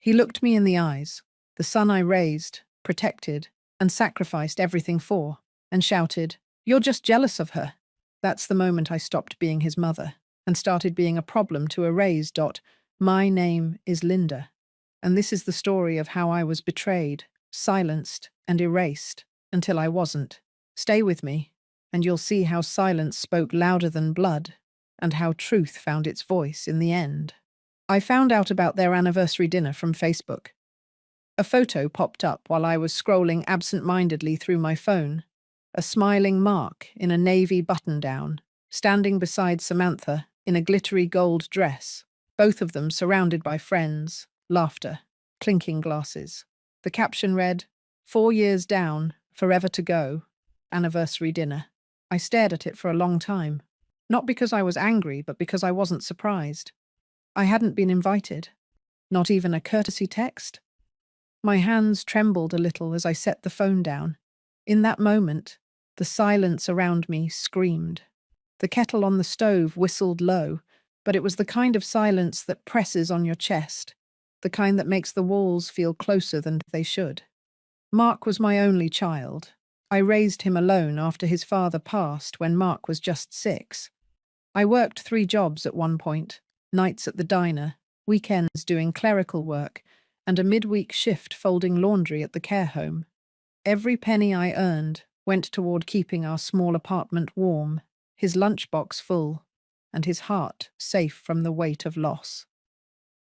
He looked me in the eyes, the son I raised, protected, and sacrificed everything for, and shouted, "You're just jealous of her." That's the moment I stopped being his mother and started being a problem to erase. My name is Linda, and this is the story of how I was betrayed, silenced, and erased until I wasn't. Stay with me, and you'll see how silence spoke louder than blood, and how truth found its voice in the end. I found out about their anniversary dinner from Facebook. A photo popped up while I was scrolling absent-mindedly through my phone. A smiling Mark in a navy button-down, standing beside Samantha in a glittery gold dress, both of them surrounded by friends, laughter, clinking glasses. The caption read, "4 years down, forever to go, anniversary dinner." I stared at it for a long time, not because I was angry, but because I wasn't surprised. I hadn't been invited, not even a courtesy text. My hands trembled a little as I set the phone down. In that moment, the silence around me screamed. The kettle on the stove whistled low, but it was the kind of silence that presses on your chest, the kind that makes the walls feel closer than they should. Mark was my only child. I raised him alone after his father passed when Mark was just 6. I worked 3 jobs at one point, nights at the diner, weekends doing clerical work, and a midweek shift folding laundry at the care home. Every penny I earned went toward keeping our small apartment warm, his lunchbox full, and his heart safe from the weight of loss.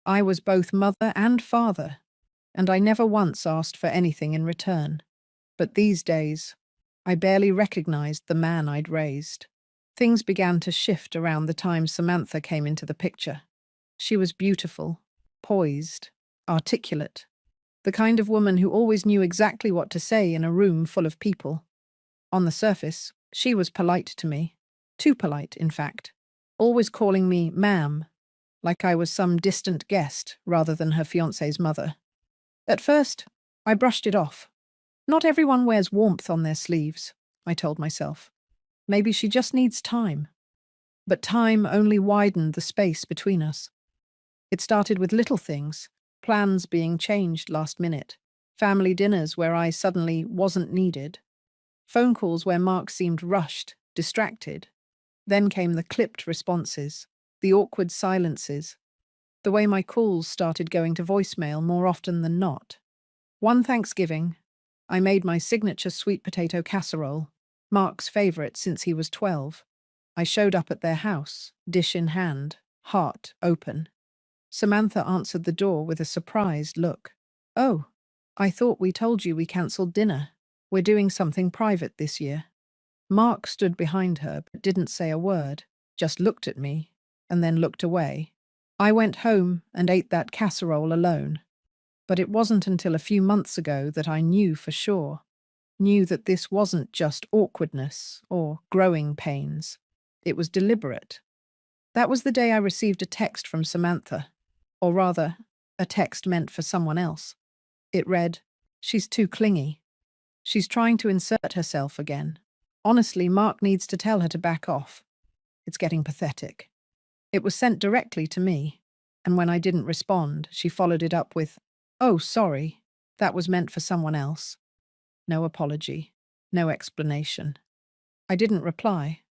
I was both mother and father, and I never once asked for anything in return. But these days, I barely recognized the man I'd raised. Things began to shift around the time Samantha came into the picture. She was beautiful, poised, articulate, the kind of woman who always knew exactly what to say in a room full of people. On the surface, she was polite to me. Too polite, in fact. Always calling me ma'am, like I was some distant guest rather than her fiancé's mother. At first, I brushed it off. Not everyone wears warmth on their sleeves, I told myself. Maybe she just needs time. But time only widened the space between us. It started with little things, plans being changed last minute, family dinners where I suddenly wasn't needed, phone calls where Mark seemed rushed, distracted. Then came the clipped responses, the awkward silences, the way my calls started going to voicemail more often than not. One Thanksgiving, I made my signature sweet potato casserole, Mark's favorite since he was 12. I showed up at their house, dish in hand, heart open. Samantha answered the door with a surprised look. "Oh, I thought we told you we cancelled dinner. We're doing something private this year." Mark stood behind her but didn't say a word, just looked at me, and then looked away. I went home and ate that casserole alone. But it wasn't until a few months ago that I knew for sure. Knew that this wasn't just awkwardness or growing pains. It was deliberate. That was the day I received a text from Samantha. Or rather, a text meant for someone else. It read, "She's too clingy. She's trying to insert herself again. Honestly, Mark needs to tell her to back off. It's getting pathetic." It was sent directly to me, and when I didn't respond, she followed it up with, "Oh, sorry, that was meant for someone else." No apology, no explanation. I didn't reply.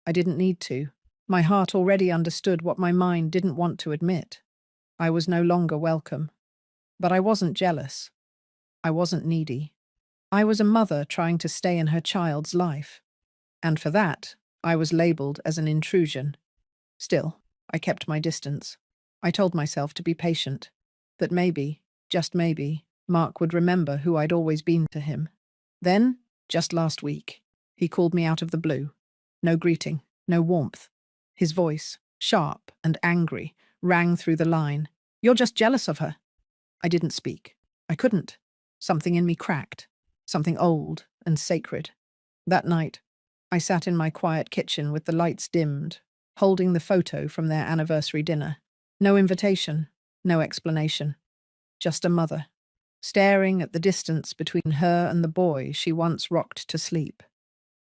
I didn't need to. My heart already understood what my mind didn't want to admit. I was no longer welcome. But I wasn't jealous. I wasn't needy. I was a mother trying to stay in her child's life. And for that, I was labeled as an intrusion. Still, I kept my distance. I told myself to be patient, that maybe, just maybe, Mark would remember who I'd always been to him. Then, just last week, he called me out of the blue. No greeting, no warmth. His voice, sharp and angry, rang through the line. "You're just jealous of her." I didn't speak. I couldn't. Something in me cracked. Something old and sacred. That night, I sat in my quiet kitchen with the lights dimmed, holding the photo from their anniversary dinner. No invitation, no explanation. Just a mother, staring at the distance between her and the boy she once rocked to sleep.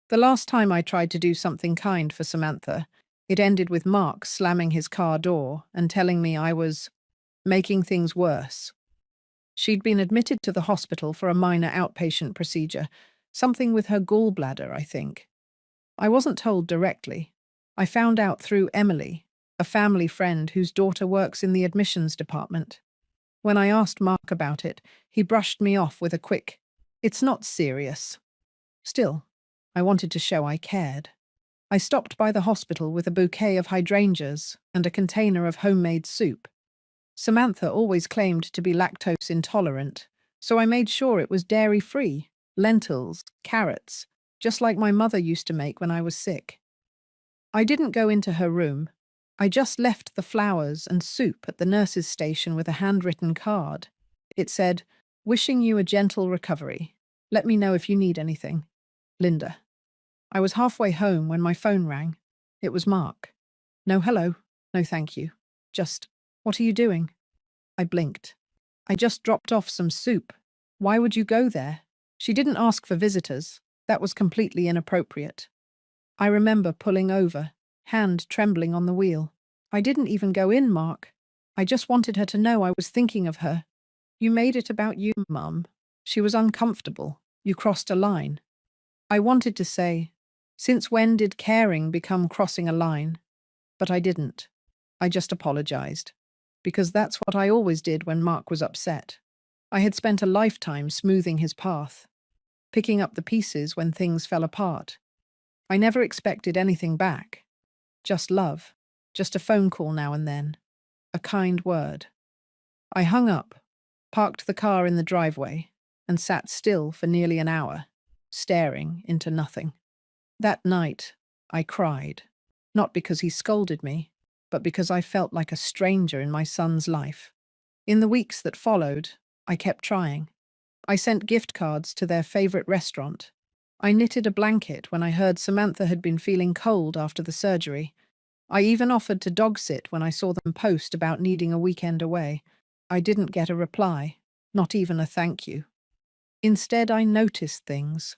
The last time I tried to do something kind for Samantha, it ended with Mark slamming his car door and telling me I was making things worse. She'd been admitted to the hospital for a minor outpatient procedure, something with her gallbladder, I think. I wasn't told directly. I found out through Emily, a family friend whose daughter works in the admissions department. When I asked Mark about it, he brushed me off with a quick, "It's not serious." Still, I wanted to show I cared. I stopped by the hospital with a bouquet of hydrangeas and a container of homemade soup. Samantha always claimed to be lactose intolerant, so I made sure it was dairy-free, lentils, carrots, just like my mother used to make when I was sick. I didn't go into her room. I just left the flowers and soup at the nurse's station with a handwritten card. It said, "Wishing you a gentle recovery. Let me know if you need anything. Linda." I was halfway home when my phone rang. It was Mark. "No hello, no thank you. Just, what are you doing?" I blinked. "I just dropped off some soup. Why would you go there?" She didn't ask for visitors. That was completely inappropriate. I remember pulling over, hand trembling on the wheel. "I didn't even go in, Mark. I just wanted her to know I was thinking of her." "You made it about you, Mum." She was uncomfortable. "You crossed a line." I wanted to say, "Since when did caring become crossing a line?" But I didn't. I just apologized. Because that's what I always did when Mark was upset. I had spent a lifetime smoothing his path, picking up the pieces when things fell apart. I never expected anything back. Just love. Just a phone call now and then. A kind word. I hung up, parked the car in the driveway, and sat still for nearly an hour, staring into nothing. That night, I cried. Not because he scolded me, but because I felt like a stranger in my son's life. In the weeks that followed, I kept trying. I sent gift cards to their favorite restaurant. I knitted a blanket when I heard Samantha had been feeling cold after the surgery. I even offered to dog sit when I saw them post about needing a weekend away. I didn't get a reply, not even a thank you. Instead, I noticed things.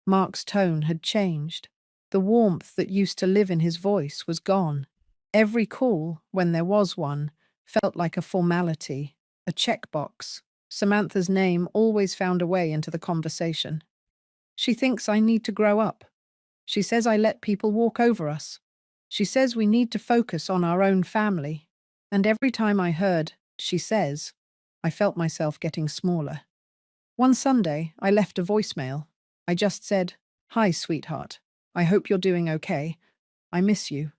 Mark's tone had changed. The warmth that used to live in his voice was gone. Every call, when there was one, felt like a formality, a checkbox. Samantha's name always found a way into the conversation. She thinks I need to grow up. She says I let people walk over us. She says we need to focus on our own family. And every time I heard, "she says," I felt myself getting smaller. One Sunday, I left a voicemail. I just said, "Hi, sweetheart. I hope you're doing okay. I miss you."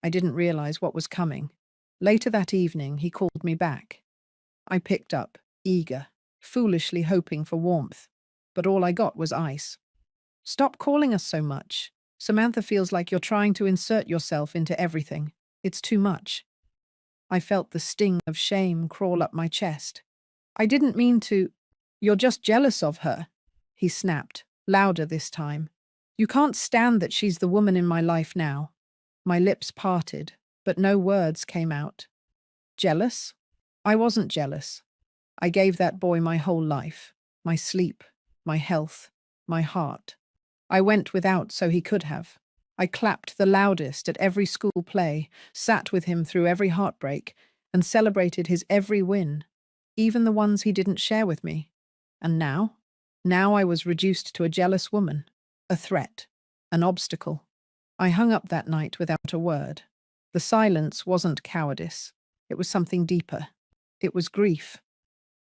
I didn't realize what was coming. Later that evening, he called me back. I picked up, eager, foolishly hoping for warmth. But all I got was ice. "Stop calling us so much. Samantha feels like you're trying to insert yourself into everything. It's too much." I felt the sting of shame crawl up my chest. "I didn't mean to—" "You're just jealous of her," he snapped, louder this time. "You can't stand that she's the woman in my life now." My lips parted, but no words came out. Jealous? I wasn't jealous. I gave that boy my whole life, my sleep, my health, my heart. I went without so he could have. I clapped the loudest at every school play, sat with him through every heartbreak, and celebrated his every win, even the ones he didn't share with me. And now? Now I was reduced to a jealous woman, a threat, an obstacle. I hung up that night without a word. The silence wasn't cowardice. It was something deeper. It was grief.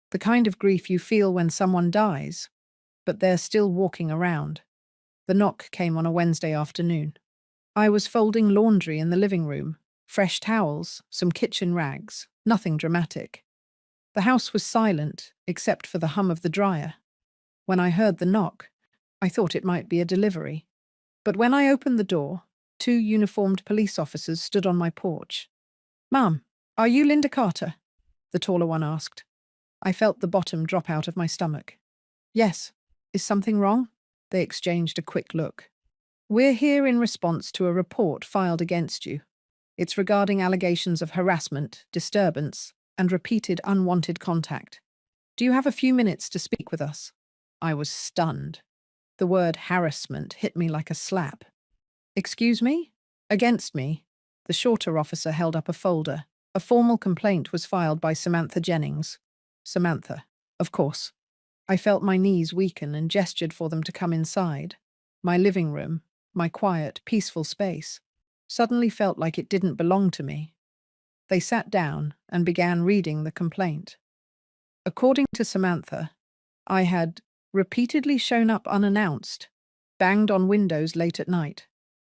The kind of grief you feel when someone dies, but they're still walking around. The knock came on a Wednesday afternoon. I was folding laundry in the living room, fresh towels, some kitchen rags, nothing dramatic. The house was silent, except for the hum of the dryer. When I heard the knock, I thought it might be a delivery. But when I opened the door, 2 uniformed police officers stood on my porch. "Ma'am, are you Linda Carter?" the taller one asked. I felt the bottom drop out of my stomach. "Yes. Is something wrong?" They exchanged a quick look. "We're here in response to a report filed against you. It's regarding allegations of harassment, disturbance, and repeated unwanted contact. Do you have a few minutes to speak with us?" I was stunned. The word harassment hit me like a slap. "Excuse me?" Against me, the shorter officer held up a folder. A formal complaint was filed by Samantha Jennings. Samantha. Of course. I felt my knees weaken and gestured for them to come inside. My living room, my quiet, peaceful space, suddenly felt like it didn't belong to me. They sat down and began reading the complaint. According to Samantha, I had repeatedly shown up unannounced, banged on windows late at night,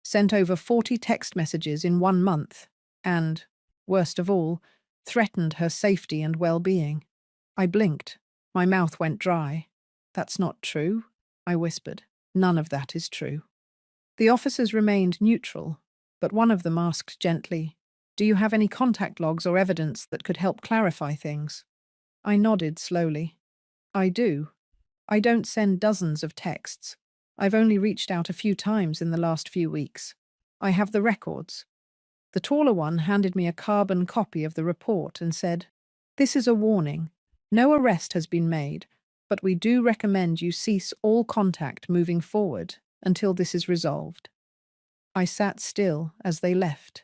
sent over 40 text messages in 1 month, and, worst of all, threatened her safety and well-being. I blinked. My mouth went dry. "That's not true," I whispered. "None of that is true." The officers remained neutral, but one of them asked gently, "Do you have any contact logs or evidence that could help clarify things?" I nodded slowly. "I do. I don't send dozens of texts. I've only reached out a few times in the last few weeks. I have the records." The taller one handed me a carbon copy of the report and said, "This is a warning. No arrest has been made, but we do recommend you cease all contact moving forward until this is resolved." I sat still as they left,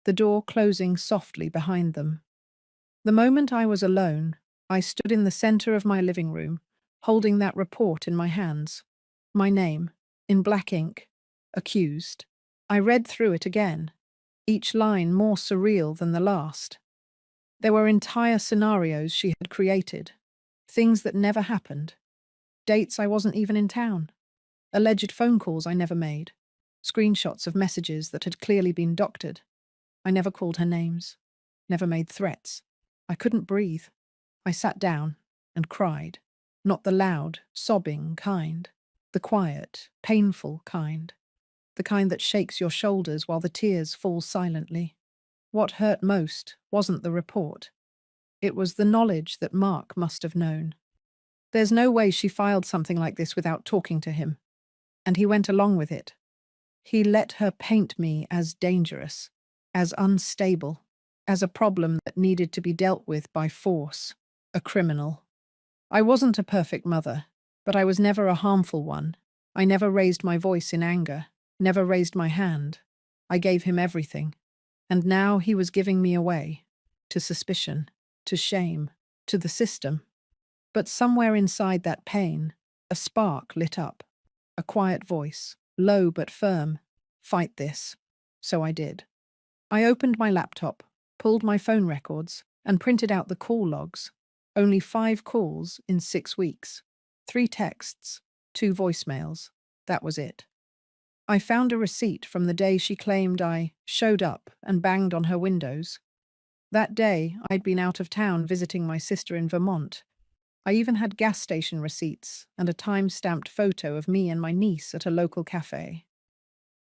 the door closing softly behind them. The moment I was alone, I stood in the center of my living room, holding that report in my hands. My name, in black ink, accused. I read through it again, each line more surreal than the last. There were entire scenarios she had created, things that never happened, dates I wasn't even in town, alleged phone calls I never made, screenshots of messages that had clearly been doctored. I never called her names, never made threats. I couldn't breathe. I sat down and cried, not the loud, sobbing kind, the quiet, painful kind, the kind that shakes your shoulders while the tears fall silently. What hurt most wasn't the report. It was the knowledge that Mark must have known. There's no way she filed something like this without talking to him. And he went along with it. He let her paint me as dangerous, as unstable, as a problem that needed to be dealt with by force, a criminal. I wasn't a perfect mother, but I was never a harmful one. I never raised my voice in anger, never raised my hand. I gave him everything. And now he was giving me away, to suspicion, to shame, to the system. But somewhere inside that pain, a spark lit up. A quiet voice, low but firm. "Fight this." So I did. I opened my laptop, pulled my phone records, and printed out the call logs. Only 5 calls in 6 weeks. 3 texts, 2 voicemails. That was it. I found a receipt from the day she claimed I showed up and banged on her windows. That day, I'd been out of town visiting my sister in Vermont. I even had gas station receipts and a time-stamped photo of me and my niece at a local cafe.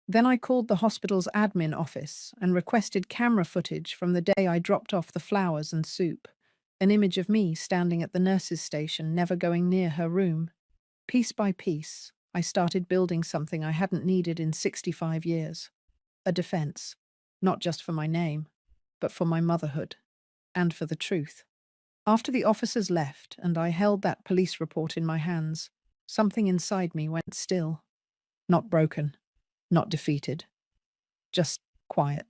Then I called the hospital's admin office and requested camera footage from the day I dropped off the flowers and soup, an image of me standing at the nurse's station, never going near her room. Piece by piece, I started building something I hadn't needed in 65 years. A defense, not just for my name, but for my motherhood, and for the truth. After the officers left and I held that police report in my hands, something inside me went still. Not broken, not defeated, just quiet.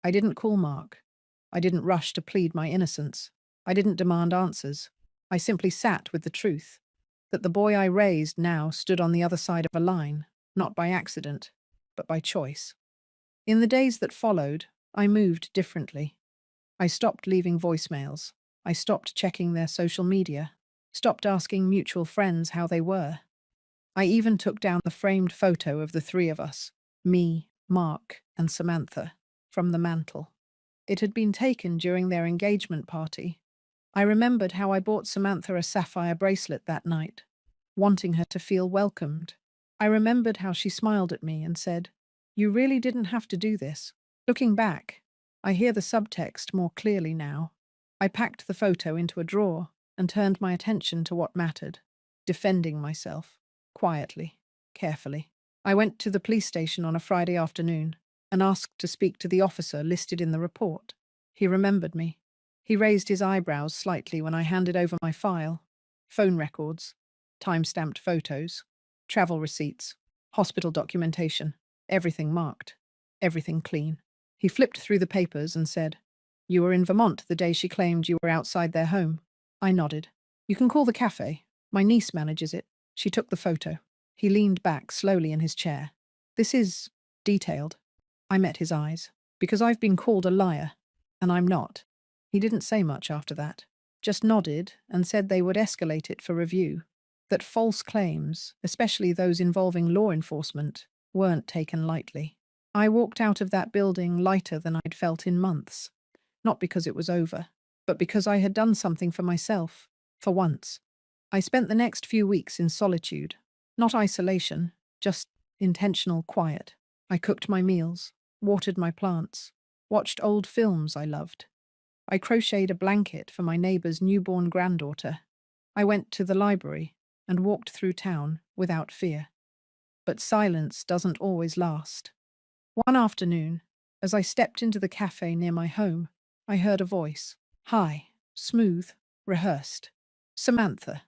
I didn't call Mark. I didn't rush to plead my innocence. I didn't demand answers. I simply sat with the truth, that the boy I raised now stood on the other side of a line, not by accident, but by choice. In the days that followed, I moved differently. I stopped leaving voicemails. I stopped checking their social media, stopped asking mutual friends how they were. I even took down the framed photo of the 3 of us, me, Mark, and Samantha, from the mantel. It had been taken during their engagement party. I remembered how I bought Samantha a sapphire bracelet that night, wanting her to feel welcomed. I remembered how she smiled at me and said, "You really didn't have to do this." Looking back, I hear the subtext more clearly now. I packed the photo into a drawer and turned my attention to what mattered, defending myself, quietly, carefully. I went to the police station on a Friday afternoon and asked to speak to the officer listed in the report. He remembered me. He raised his eyebrows slightly when I handed over my file, phone records, time-stamped photos, travel receipts, hospital documentation, everything marked, everything clean. He flipped through the papers and said, "You were in Vermont the day she claimed you were outside their home." I nodded. You can call the cafe. My niece manages it. She took the photo. He leaned back slowly in his chair. This is detailed. I met his eyes. Because I've been called a liar. And I'm not. He didn't say much after that. Just nodded and said they would escalate it for review. That false claims, especially those involving law enforcement, weren't taken lightly. I walked out of that building lighter than I'd felt in months. Not because it was over, but because I had done something for myself, for once. I spent the next few weeks in solitude. Not isolation, just intentional quiet. I cooked my meals, watered my plants, watched old films I loved. I crocheted a blanket for my neighbor's newborn granddaughter. I went to the library and walked through town without fear. But silence doesn't always last. One afternoon, as I stepped into the cafe near my home, I heard a voice. High, smooth, rehearsed. Samantha.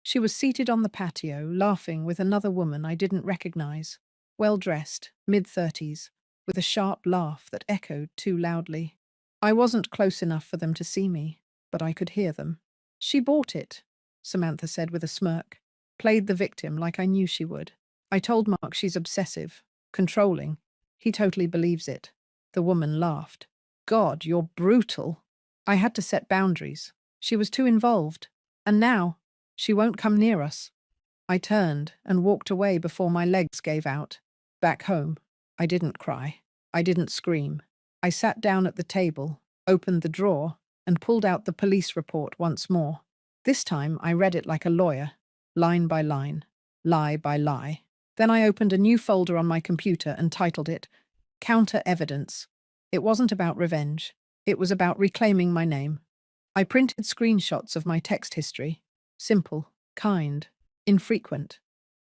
She was seated on the patio, laughing with another woman I didn't recognize. Well-dressed, mid-30s, with a sharp laugh that echoed too loudly. I wasn't close enough for them to see me, but I could hear them. She bought it, Samantha said with a smirk. Played the victim like I knew she would. I told Mark she's obsessive, controlling. He totally believes it. The woman laughed. God, you're brutal. I had to set boundaries. She was too involved. And now, she won't come near us. I turned and walked away before my legs gave out. Back home, I didn't cry. I didn't scream. I sat down at the table, opened the drawer, and pulled out the police report once more. This time I read it like a lawyer, line by line, lie by lie. Then I opened a new folder on my computer and titled it Counter Evidence. It wasn't about revenge. It was about reclaiming my name. I printed screenshots of my text history. Simple, kind, infrequent.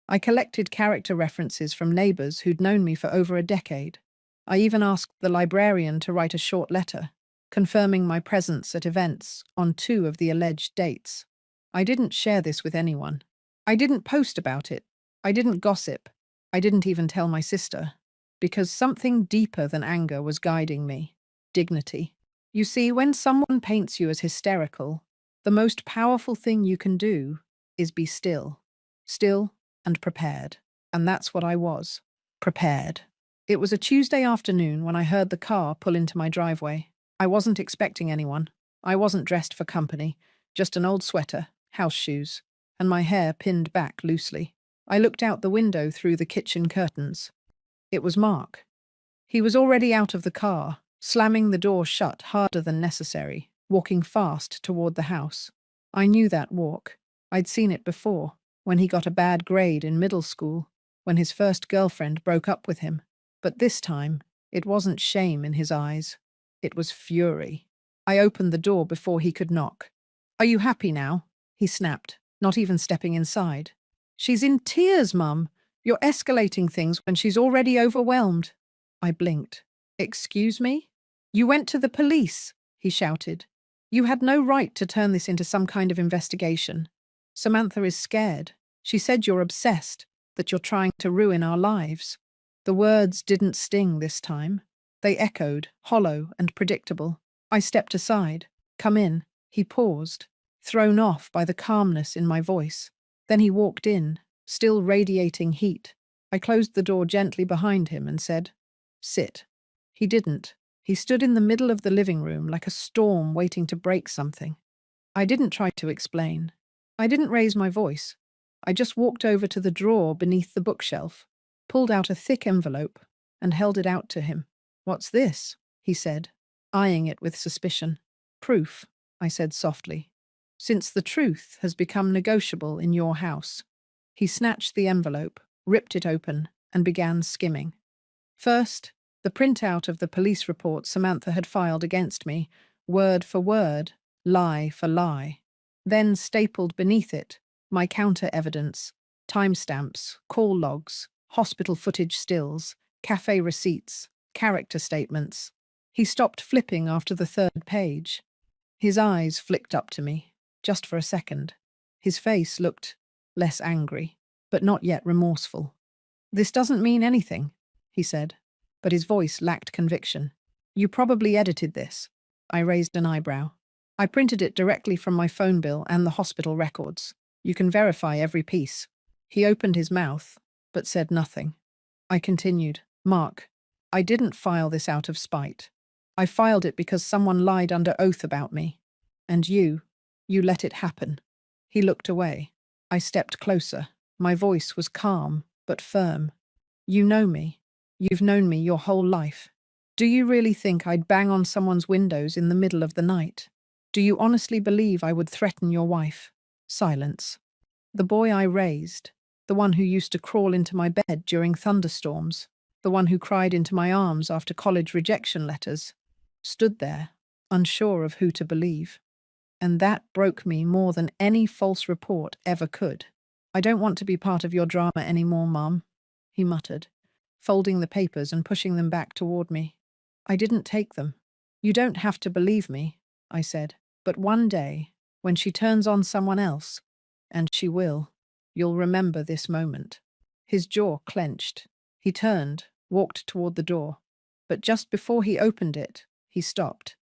I collected character references from neighbors who'd known me for over a decade. I even asked the librarian to write a short letter, confirming my presence at events on 2 of the alleged dates. I didn't share this with anyone. I didn't post about it. I didn't gossip. I didn't even tell my sister. Because something deeper than anger was guiding me. Dignity. You see, when someone paints you as hysterical, the most powerful thing you can do is be still. Still and prepared. And that's what I was. Prepared. It was a Tuesday afternoon when I heard the car pull into my driveway. I wasn't expecting anyone. I wasn't dressed for company. Just an old sweater, house shoes, and my hair pinned back loosely. I looked out the window through the kitchen curtains. It was Mark. He was already out of the car, slamming the door shut harder than necessary, walking fast toward the house. I knew that walk. I'd seen it before, when he got a bad grade in middle school, when his first girlfriend broke up with him. But this time, it wasn't shame in his eyes. It was fury. I opened the door before he could knock. Are you happy now? He snapped, not even stepping inside. She's in tears, Mum. You're escalating things when she's already overwhelmed. I blinked. Excuse me? You went to the police, he shouted. You had no right to turn this into some kind of investigation. Samantha is scared. She said you're obsessed, that you're trying to ruin our lives. The words didn't sting this time. They echoed, hollow and predictable. I stepped aside. Come in. He paused, thrown off by the calmness in my voice. Then he walked in, still radiating heat. I closed the door gently behind him and said, Sit. He didn't. He stood in the middle of the living room like a storm waiting to break something. I didn't try to explain. I didn't raise my voice. I just walked over to the drawer beneath the bookshelf, pulled out a thick envelope, and held it out to him. What's this? He said, eyeing it with suspicion. Proof, I said softly. Since the truth has become negotiable in your house. He snatched the envelope, ripped it open, and began skimming. First, the printout of the police report Samantha had filed against me, word for word, lie for lie. Then stapled beneath it, my counter-evidence, timestamps, call logs, hospital footage stills, cafe receipts, character statements. He stopped flipping after the 3rd page. His eyes flicked up to me, just for a second. His face looked less angry, but not yet remorseful. This doesn't mean anything, he said, but his voice lacked conviction. You probably edited this. I raised an eyebrow. I printed it directly from my phone bill and the hospital records. You can verify every piece. He opened his mouth, but said nothing. I continued, Mark, I didn't file this out of spite. I filed it because someone lied under oath about me. And you let it happen. He looked away. I stepped closer. My voice was calm, but firm. You know me. You've known me your whole life. Do you really think I'd bang on someone's windows in the middle of the night? Do you honestly believe I would threaten your wife? Silence. The boy I raised, the one who used to crawl into my bed during thunderstorms, the one who cried into my arms after college rejection letters, stood there, unsure of who to believe. And that broke me more than any false report ever could. I don't want to be part of your drama anymore, Mum, he muttered, folding the papers and pushing them back toward me. I didn't take them. You don't have to believe me, I said, but one day, when she turns on someone else, and she will, you'll remember this moment. His jaw clenched. He turned, walked toward the door, but just before he opened it, he stopped.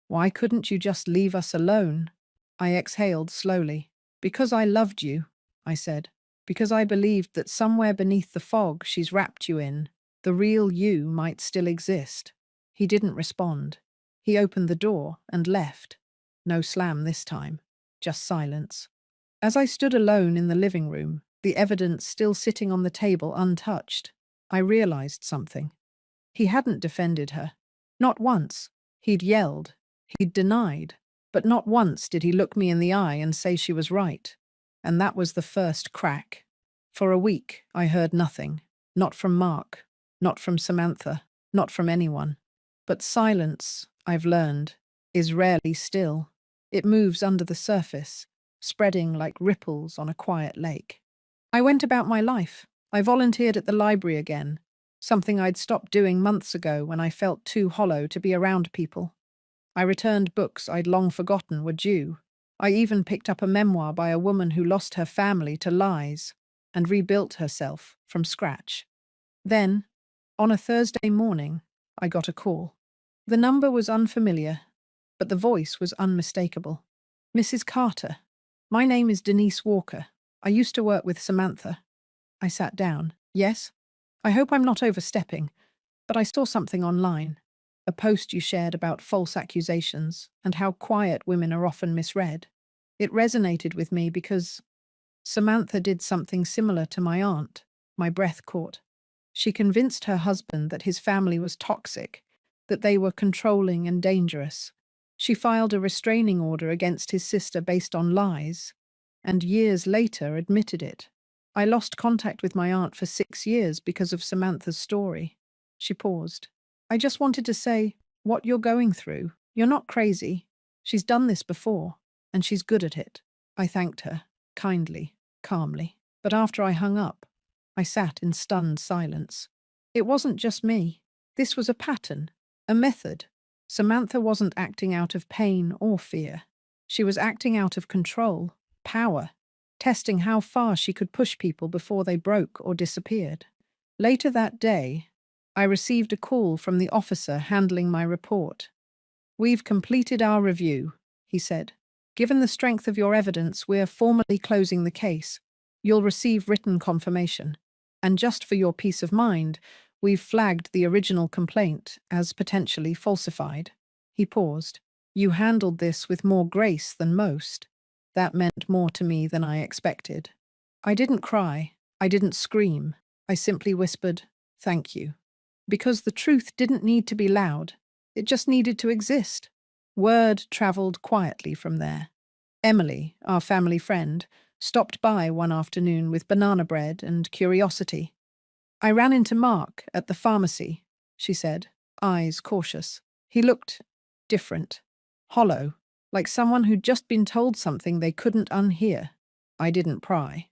Why couldn't you just leave us alone? I exhaled slowly. Because I loved you, I said. Because I believed that somewhere beneath the fog she's wrapped you in, the real you might still exist. He didn't respond. He opened the door and left. No slam this time, just silence. As I stood alone in the living room, the evidence still sitting on the table untouched, I realized something. He hadn't defended her. Not once. He'd yelled. He'd denied. But not once did he look me in the eye and say she was right. And that was the first crack. For a week, I heard nothing. Not from Mark. Not from Samantha. Not from anyone. But silence, I've learned, is rarely still. It moves under the surface, spreading like ripples on a quiet lake. I went about my life. I volunteered at the library again, something I'd stopped doing months ago when I felt too hollow to be around people. I returned books I'd long forgotten were due. I even picked up a memoir by a woman who lost her family to lies and rebuilt herself from scratch. Then, on a Thursday morning, I got a call. The number was unfamiliar, but the voice was unmistakable. Mrs. Carter, my name is Denise Walker. I used to work with Samantha. I sat down. Yes? I hope I'm not overstepping, but I saw something online. A post you shared about false accusations and how quiet women are often misread. It resonated with me because Samantha did something similar to my aunt. My breath caught. She convinced her husband that his family was toxic, that they were controlling and dangerous. She filed a restraining order against his sister based on lies, and years later admitted it. I lost contact with my aunt for 6 years because of Samantha's story. She paused. I just wanted to say, what you're going through, you're not crazy. She's done this before, and she's good at it. I thanked her, kindly, calmly. But after I hung up, I sat in stunned silence. It wasn't just me. This was a pattern, a method. Samantha wasn't acting out of pain or fear. She was acting out of control, power, testing how far she could push people before they broke or disappeared. Later that day, I received a call from the officer handling my report. We've completed our review, he said. Given the strength of your evidence, we're formally closing the case. You'll receive written confirmation. And just for your peace of mind, we've flagged the original complaint as potentially falsified. He paused. You handled this with more grace than most. That meant more to me than I expected. I didn't cry. I didn't scream. I simply whispered, thank you. Because the truth didn't need to be loud. It just needed to exist. Word traveled quietly from there. Emily, our family friend, stopped by one afternoon with banana bread and curiosity. I ran into Mark at the pharmacy, she said, eyes cautious. He looked different, hollow, like someone who'd just been told something they couldn't unhear. I didn't pry,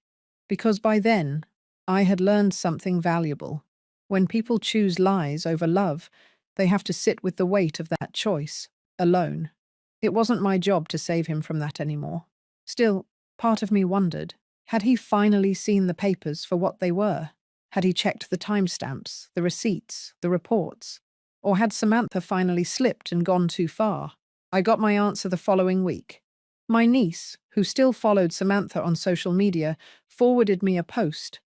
because by then I had learned something valuable. When people choose lies over love, they have to sit with the weight of that choice, alone. It wasn't my job to save him from that anymore. Still, part of me wondered, had he finally seen the papers for what they were? Had he checked the timestamps, the receipts, the reports? Or had Samantha finally slipped and gone too far? I got my answer the following week. My niece, who still followed Samantha on social media, forwarded me a post.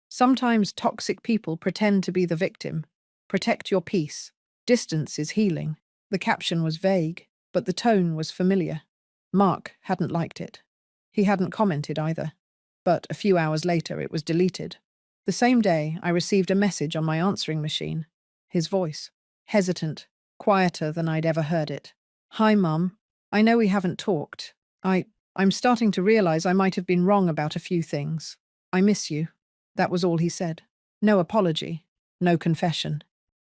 Sometimes toxic people pretend to be the victim. Protect your peace. Distance is healing. The caption was vague, but the tone was familiar. Mark hadn't liked it. He hadn't commented either. But a few hours later, it was deleted. The same day, I received a message on my answering machine. His voice, hesitant, quieter than I'd ever heard it. Hi, Mum. I know we haven't talked. I'm starting to realize I might have been wrong about a few things. I miss you. That was all he said. No apology, no confession,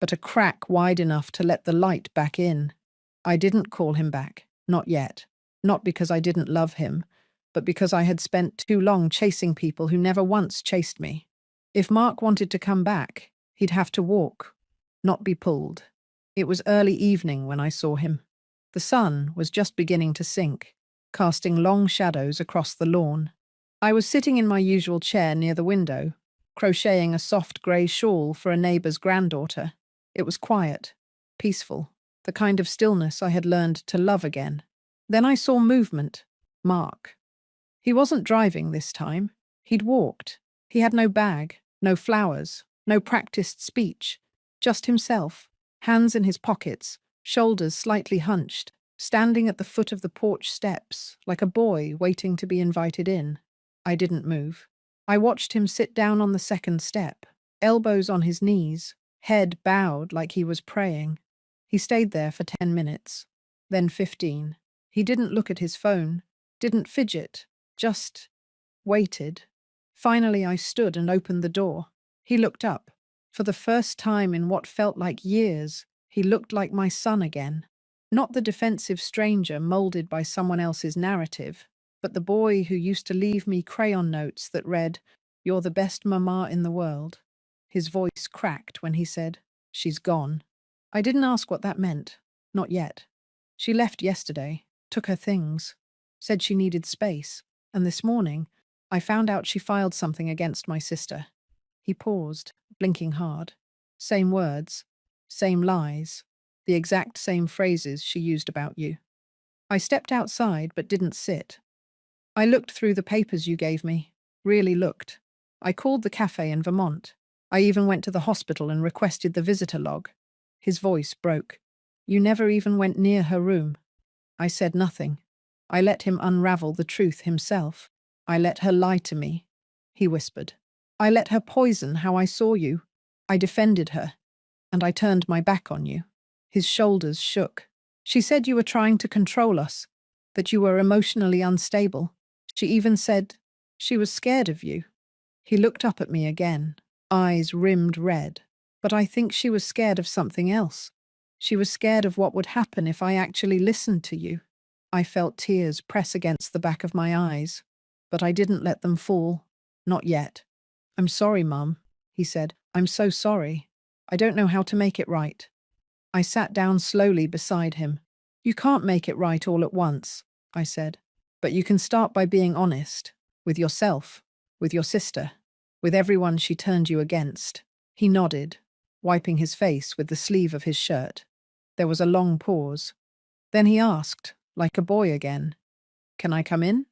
but a crack wide enough to let the light back in. I didn't call him back, not yet. Not because I didn't love him, but because I had spent too long chasing people who never once chased me. If Mark wanted to come back, he'd have to walk, not be pulled. It was early evening when I saw him. The sun was just beginning to sink, casting long shadows across the lawn. I was sitting in my usual chair near the window, crocheting a soft grey shawl for a neighbour's granddaughter. It was quiet, peaceful, the kind of stillness I had learned to love again. Then I saw movement. Mark. He wasn't driving this time. He'd walked. He had no bag, no flowers, no practiced speech, just himself, hands in his pockets, shoulders slightly hunched, standing at the foot of the porch steps, like a boy waiting to be invited in. I didn't move. I watched him sit down on the second step, elbows on his knees, head bowed like he was praying. He stayed there for 10 minutes, then 15. He didn't look at his phone, didn't fidget, just waited. Finally, I stood and opened the door. He looked up. For the first time in what felt like years, he looked like my son again. Not the defensive stranger molded by someone else's narrative, but the boy who used to leave me crayon notes that read, "You're the best mama in the world." His voice cracked when he said, "She's gone." I didn't ask what that meant. Not yet. She left yesterday, took her things, said she needed space, and this morning, I found out she filed something against my sister. He paused, blinking hard. Same words, same lies, the exact same phrases she used about you. I stepped outside but didn't sit. I looked through the papers you gave me, really looked. I called the cafe in Vermont. I even went to the hospital and requested the visitor log. His voice broke. You never even went near her room. I said nothing. I let him unravel the truth himself. I let her lie to me. He whispered. I let her poison how I saw you. I defended her. And I turned my back on you. His shoulders shook. She said you were trying to control us, that you were emotionally unstable. She even said she was scared of you. He looked up at me again, eyes rimmed red. But I think she was scared of something else. She was scared of what would happen if I actually listened to you. I felt tears press against the back of my eyes, but I didn't let them fall. Not yet. I'm sorry, Mum, he said. I'm so sorry. I don't know how to make it right. I sat down slowly beside him. You can't make it right all at once, I said. But you can start by being honest, with yourself, with your sister, with everyone she turned you against. He nodded, wiping his face with the sleeve of his shirt. There was a long pause. Then he asked, like a boy again, "Can I come in?"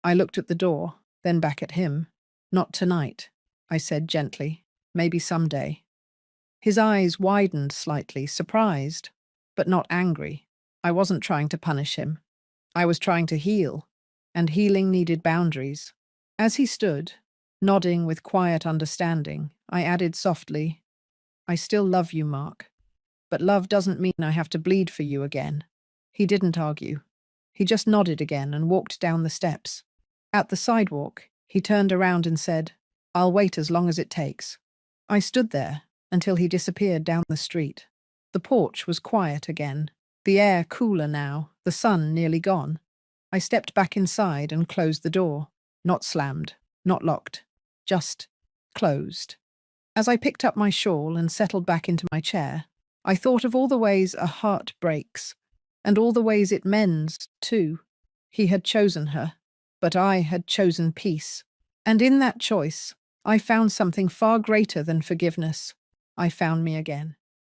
I looked at the door, then back at him. "Not tonight," I said gently. "Maybe someday." His eyes widened slightly, surprised, but not angry. I wasn't trying to punish him. I was trying to heal, and healing needed boundaries. As he stood, nodding with quiet understanding, I added softly, "I still love you, Mark. But love doesn't mean I have to bleed for you again." He didn't argue. He just nodded again and walked down the steps. At the sidewalk, he turned around and said, "I'll wait as long as it takes." I stood there until he disappeared down the street. The porch was quiet again, the air cooler now, the sun nearly gone. I stepped back inside and closed the door. Not slammed, not locked, just closed. As I picked up my shawl and settled back into my chair, I thought of all the ways a heart breaks, and all the ways it mends, too. He had chosen her, but I had chosen peace. And in that choice, I found something far greater than forgiveness. I found me again.